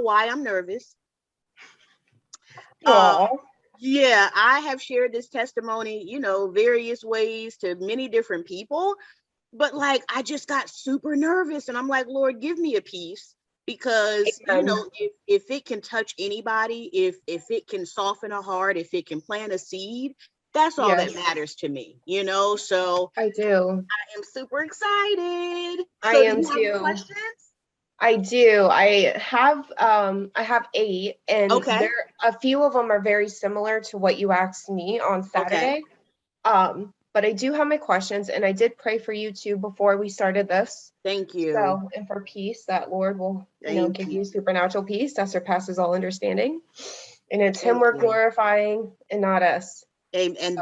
why I'm nervous. Uh, Aw. yeah, I have shared this testimony, various ways to many different people, but like I just got super nervous and I'm like, Lord, give me a peace because Amen. if it can touch anybody, if it can soften a heart, if it can plant a seed, that's all that Yes, matters to me, so I do. I am super excited. I So do am you have any too. questions? I do. I have 8, and Okay. a few of them are very similar to what you asked me on Okay. Saturday. But I do have my questions, and I did pray for you too before we started this. Thank you. So, and for peace, that Lord will, Thank give you. you supernatural peace that surpasses all understanding. And it's Him Thank we're you. glorifying and not us. And So,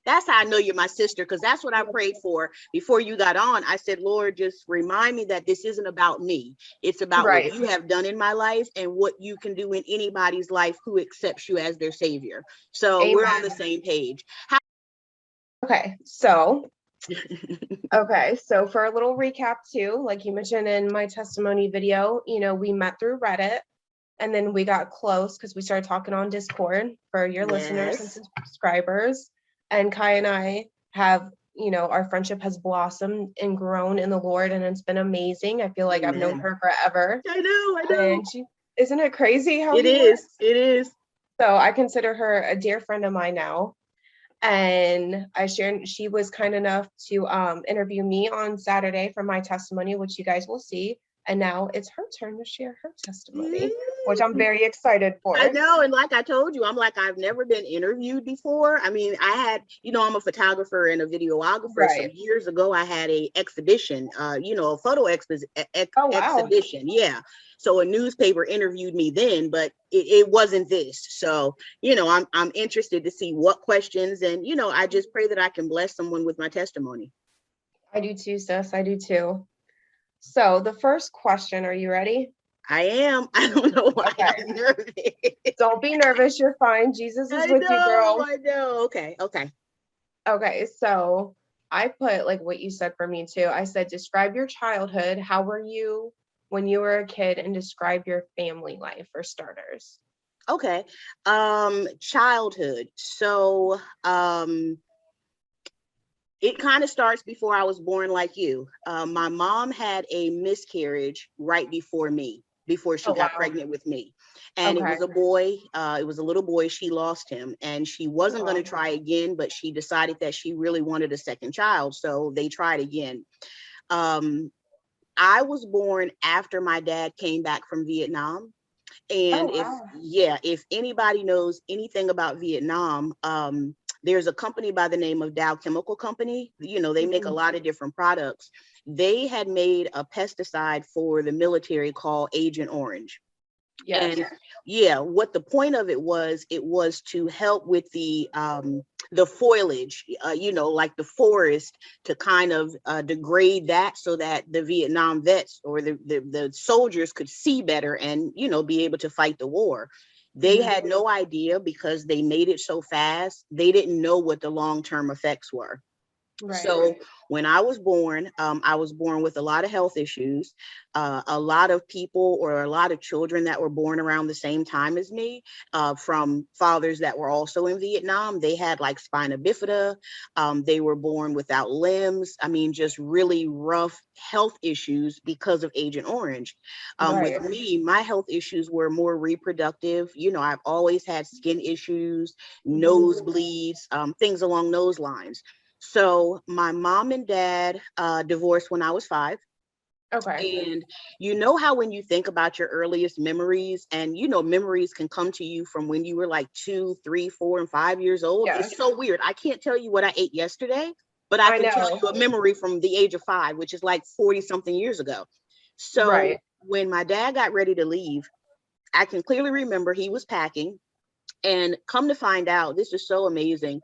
that's how I know you're my sister, because that's what I prayed for before you got on. I said, Lord, just remind me that this isn't about me. It's about what right. you have done in my life and what you can do in anybody's life who accepts you as their savior. So we're on the Amen. same page. Okay. So for a little recap too, like you mentioned in my testimony video, we met through Reddit, and then we got close because we started talking on Discord for your listeners and Yes. subscribers. And Kai and I have, our friendship has blossomed and grown in the Lord, and it's been amazing. I feel like I've known Amen. her forever. I know. And isn't it crazy how It he works? is. It is. So I consider her a dear friend of mine now. And she was kind enough to interview me on Saturday for my testimony, which you guys will see. And now it's her turn to share her testimony, which I'm very excited I for. know. And like I told you, I'm like, I've never been interviewed before. I mean, I had, I'm a photographer and a videographer. So Right. years ago, I had a exhibition, a photo Oh, wow. exhibition. Yeah. So a newspaper interviewed me then, but it wasn't this. So, I'm interested to see what questions, and, I just pray that I can bless someone with my testimony. I do too, sis. I do too. So the first question, are you ready? I am. I don't know why Okay. I'm nervous. Don't be nervous. You're fine. Jesus is I with you, know. girl. I know. Okay. Okay. Okay. So I put like what you said for me too. I said, describe your childhood. How were you when you were a kid, and describe your family life for starters. Okay. Childhood. So, it kind of starts before I was born, like you. My mom had a miscarriage right before she Oh, got wow. pregnant with me. And it Okay. was a boy. It was a little boy. She lost him, and she wasn't going to Oh, try again, but she decided that she really wanted a second child. So they tried again. Um, I was born after my dad came back from Vietnam. oh And wow. if anybody knows anything about Vietnam, there's a company by the name of Dow Chemical Company. They make a Mhm. lot of different products. They had made a pesticide for the military called Agent Orange. Yes. And yeah, what the point of it was to help with the foliage, like the forest, to kind of degrade that so that the Vietnam vets or the soldiers could see better and, be able to fight the war. They Mhm. had no idea, because they made it so fast. They didn't know what the long-term effects were. Right. So when I was born with a lot of health issues. A lot of people, or a lot of children that were born around the same time as me, from fathers that were also in Vietnam, they had like spina bifida. They were born without limbs. I mean, just really rough health issues because of Agent Orange. Right. With me, my health issues were more reproductive. I've always had skin issues, Mhm. nosebleeds, things along those lines. So my mom and dad divorced when I was 5. Okay. And you know how when you think about your earliest memories, and memories can come to you from when you were like 2, 3, 4, and 5 years old. It's Yes. so weird. I can't tell you what I ate yesterday, but I I can tell know. you a memory from the age of 5, which is like 40 something years ago. So Right. when my dad got ready to leave, I can clearly remember he was packing. And come to find out, this is so amazing,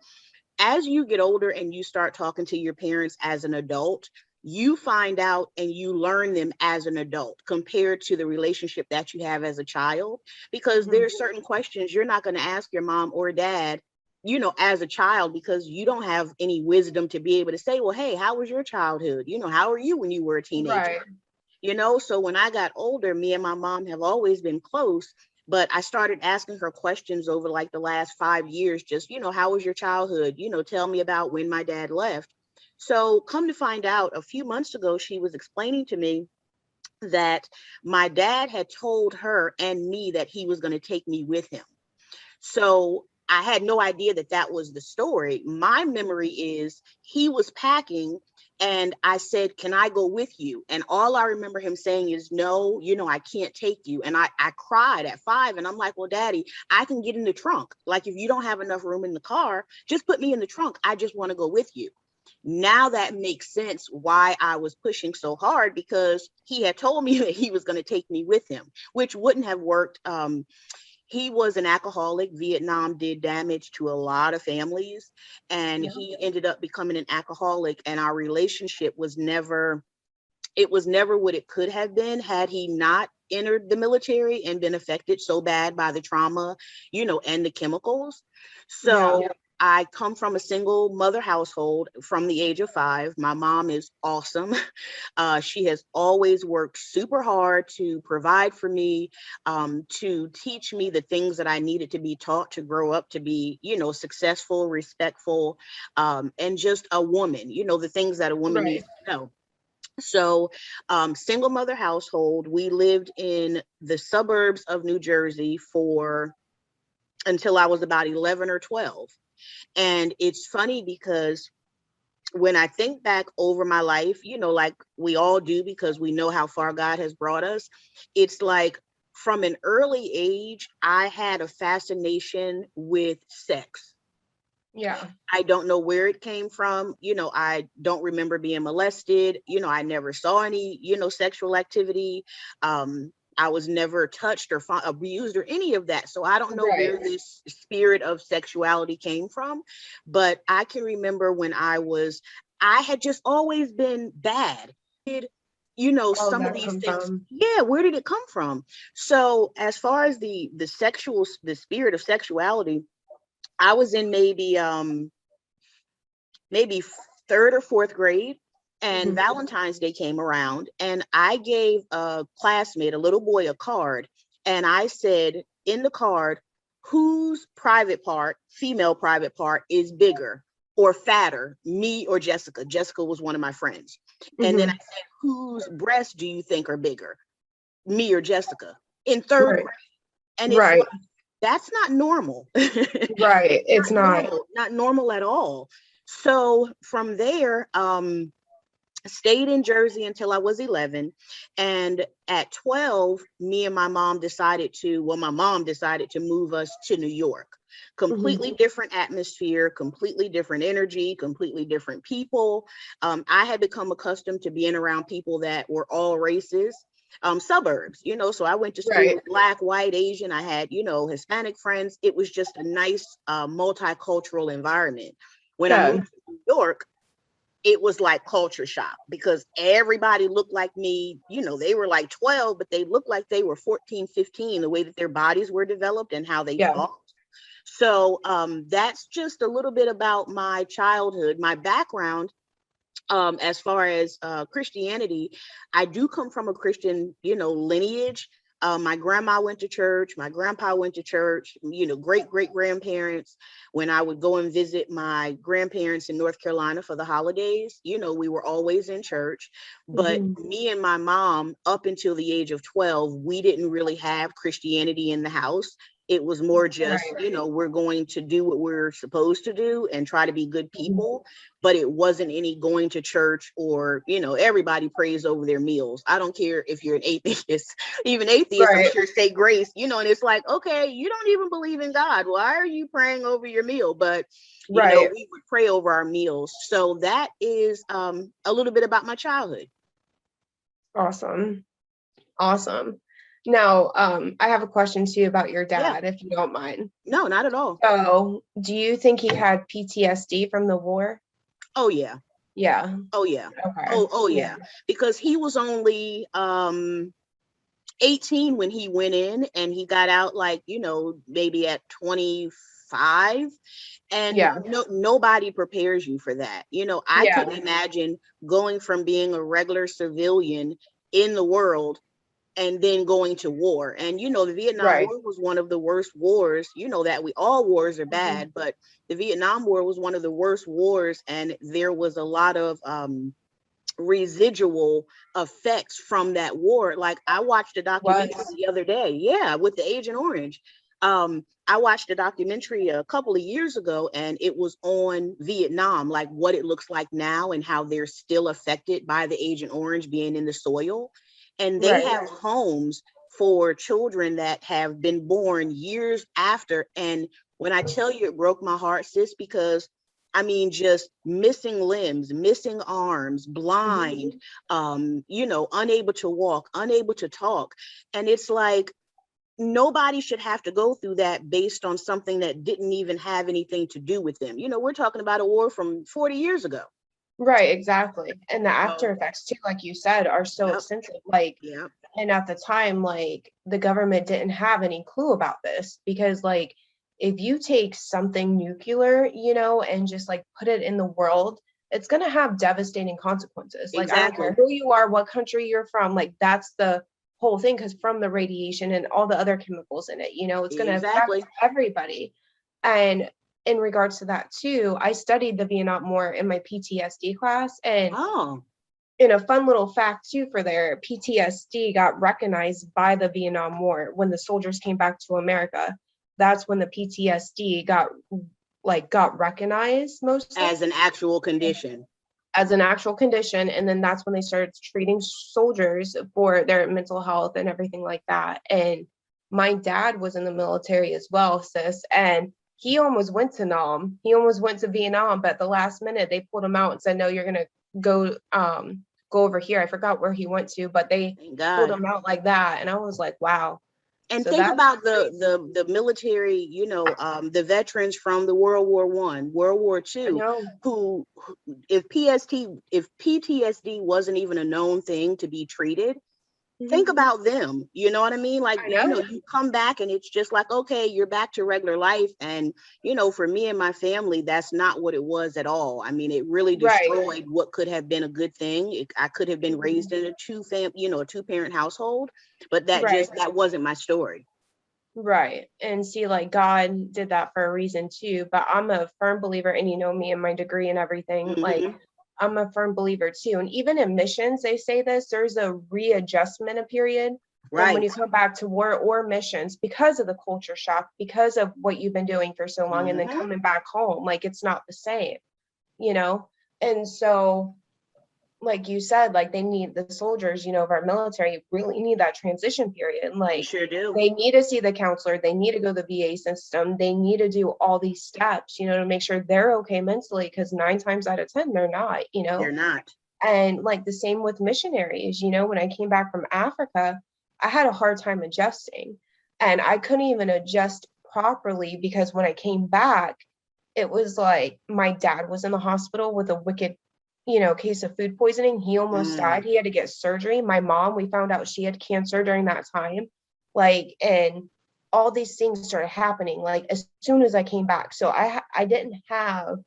as you get older and you start talking to your parents as an adult, you find out and you learn them as an adult compared to the relationship that you have as a child, because there Mhm. are certain questions you're not going to ask your mom or dad, as a child, because you don't have any wisdom to be able to say, well, hey, how was your childhood? How are you when you were a teenager? Right. So when I got older, me and my mom have always been close, but I started asking her questions over like the last 5 years, just, how was your childhood? Tell me about when my dad left. So come to find out, a few months ago, she was explaining to me that my dad had told her and me that he was going to take me with him. So I had no idea that that was the story. My memory is he was packing and I said, "Can I go with you?" And all I remember him saying is, "No, I can't take you." And I cried at 5 and I'm like, "Well, Daddy, I can get in the trunk. Like, if you don't have enough room in the car, just put me in the trunk. I just want to go with you." Now that makes sense why I was pushing so hard, because he had told me that he was going to take me with him, which wouldn't have worked. He was an alcoholic. Vietnam did damage to a lot of families, and Yeah. he ended up becoming an alcoholic. And our relationship was never, it was never what it could have been had he not entered the military and been affected so bad by the trauma, and the chemicals. Yeah. So I come from a single mother household from the age of 5. My mom is awesome. She has always worked super hard to provide for me, to teach me the things that I needed to be taught to grow up to be, successful, respectful, and just a woman, the things that a woman needs Right. to know. So, single mother household, we lived in the suburbs of New Jersey for until I was about 11 or 12. And it's funny because when I think back over my life, like we all do, because we know how far God has brought us, it's like from an early age, I had a fascination with sex. Yeah. I don't know where it came from. I don't remember being molested. I never saw any, sexual activity. I was never touched or abused or any of that. So I don't know Right. where this spirit of sexuality came from. But I can remember when I had just always been bad. All of Some of that these come things. from. Yeah, where did it come from? So as far as the spirit of sexuality, I was in maybe third or fourth grade, and Mhm. Valentine's Day came around, and I gave a classmate, a little boy, a card, and I said in the card, whose private part, female private part, is bigger or fatter, me or Jessica? Jessica was one of my friends. And then I Mhm. said, whose breasts do you think are bigger, me or Jessica? In third Right. grade. And it's like, Right. that's not normal. Right. It's Not not. normal, not normal at all. So from there, stayed in Jersey until I was 11. And at 12, my mom decided to move us to New York. Mhm. Completely different atmosphere, completely different energy, completely different people. I had become accustomed to being around people that were all races. Suburbs, so I went to school Right. with Black, white, Asian. I had, Hispanic friends. It was just a nice, multicultural environment. When I moved Good. to New York, it was like culture shock, because everybody looked like me. They were like 12, but they looked like they were 14, 15, the way that their bodies were developed and how they Yeah. talked. So that's just a little bit about my childhood, my background. As far as Christianity, I do come from a Christian, lineage. My grandma went to church. My grandpa went to church. Great great grandparents. When I would go and visit my grandparents in North Carolina for the holidays, we were always in church. But Mhm. me and my mom, up until the age of 12, we didn't really have Christianity in the house. It was more just, Right. we're going to do what we're supposed to do and try to be good Mhm. people, but it wasn't any going to church or, everybody prays over their meals. I don't care if you're an atheist, even atheists, I'm Right. sure, say grace, and it's like, okay, you don't even believe in God. Why are you praying over your meal? But, Right. we would pray over our meals. So that is a little bit about my childhood. Awesome. Awesome. Now, I have a question to you about your Yeah, dad, if you don't mind. no, not at all. So, do you think he had PTSD from the war? Oh, yeah. Yeah. Oh, yeah. Okay. Oh, Yeah. yeah. Because he was only 18 when he went in, and he got out like, maybe at 25. And Yeah. nobody prepares you for that. I Yeah. couldn't imagine going from being a regular civilian in the world and then going to war. And, the Vietnam Right. War was one of the worst wars, that all wars are Mhm. bad, but the Vietnam War was one of the worst wars. And there was a lot of residual effects from that war. Like, I watched a documentary Was. the other day, yeah, with the Agent Orange. I watched a documentary a couple of years ago, and it was on Vietnam, like what it looks like now and how they're still affected by the Agent Orange being in the soil. And they Right. have homes for children that have been born years after. And when I tell you, it broke my heart, sis, because I mean, just missing limbs, missing arms, Mhm. blind, unable to walk, unable to talk. And it's like, nobody should have to go through that based on something that didn't even have anything to do with them. We're talking about a war from 40 years ago. Right, exactly. And the after So, effects too, like you said, are so yep, extensive. Like, yep, and at the time, like the government didn't have any clue about this because like if you take something nuclear, and just like put it in the world, it's gonna have devastating consequences. Like I don't care exactly, who you are, what country you're from, like that's the whole thing, because from the radiation and all the other chemicals in it, it's gonna affect exactly. everybody. And in regards to that too, I studied the Vietnam War in my PTSD class, and Oh, in a fun little fact too for their PTSD got recognized by the Vietnam War when the soldiers came back to America. That's when the PTSD got recognized mostly as an actual condition. as an actual condition, and then that's when they started treating soldiers for their mental health and everything like that. And my dad was in the military as well, sis, and he almost went to Nam. He almost went to Vietnam, but at the last minute they pulled him out and said, "No, you're gonna go over here." I forgot where he went to, but they Thank pulled God. him out like that, and I was like, "Wow." And So think that's about the crazy. the military, the veterans from the World War I, World War II, I know, who if PTSD wasn't even a known thing to be treated, think mhm. about them. You know what I mean? Like, I know, you come back and it's just like, okay, you're back to regular life. And, for me and my family, that's not what it was at all. I mean, it really right. destroyed what could have been a good thing. I could have been raised Mhm. in a two-parent household, but that Right. just, that wasn't my story. Right. And see, like God did that for a reason too. But I'm a firm believer, and me and my degree and everything, like Hmm. I'm a firm believer too. And even in missions, they say this, there's a readjustment a period from when Right. you come back to war or missions because of the culture shock, because of what you've been doing for so long, and then Hmm. coming back home, like it's not the same, you know? And so like you said, like they need the soldiers, of our military really need that transition period. They Like sure do. they need to see the counselor, they need to go to the VA system, they need to do all these steps, to make sure they're okay mentally, because 9 times out of 10, they're not. They're not. And like the same with missionaries, when I came back from Africa, I had a hard time adjusting. And I couldn't even adjust properly because when I came back, it was like my dad was in the hospital with a wicked, case of food poisoning. He almost Mm. died. He had to get surgery. My mom, we found out she had cancer during that time. Like, and all these things started happening like as soon as I came back. So I didn't have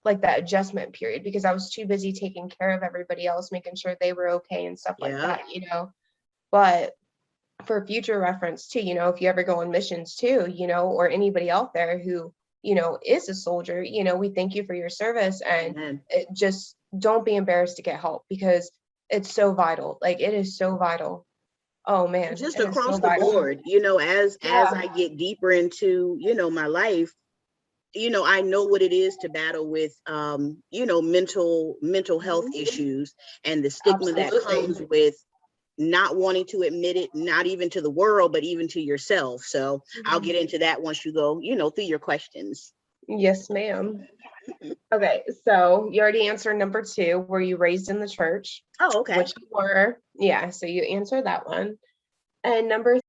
like that adjustment period because I was too busy taking care of everybody else, making sure they were okay and stuff like Yeah. that. But for future reference too, if you ever go on missions too, or anybody out there who, is a soldier, we thank you for your service, and Amen. it just don't be embarrassed to get help because it's so vital. Like it is so vital. Oh man, Just it is across so the vital. board, as Yeah. I get deeper into, my life, I know what it is to battle with, mental health Mhm. issues, and the stigma that Absolutely. comes with not wanting to admit it, not even to the world, but even to yourself. So I'll Mhm. get into that once you go, through your questions. Yes, ma'am. Okay, so you already answered number two. Were you raised in the church? Oh, okay. Which you were. Yeah, so you answered that one. And number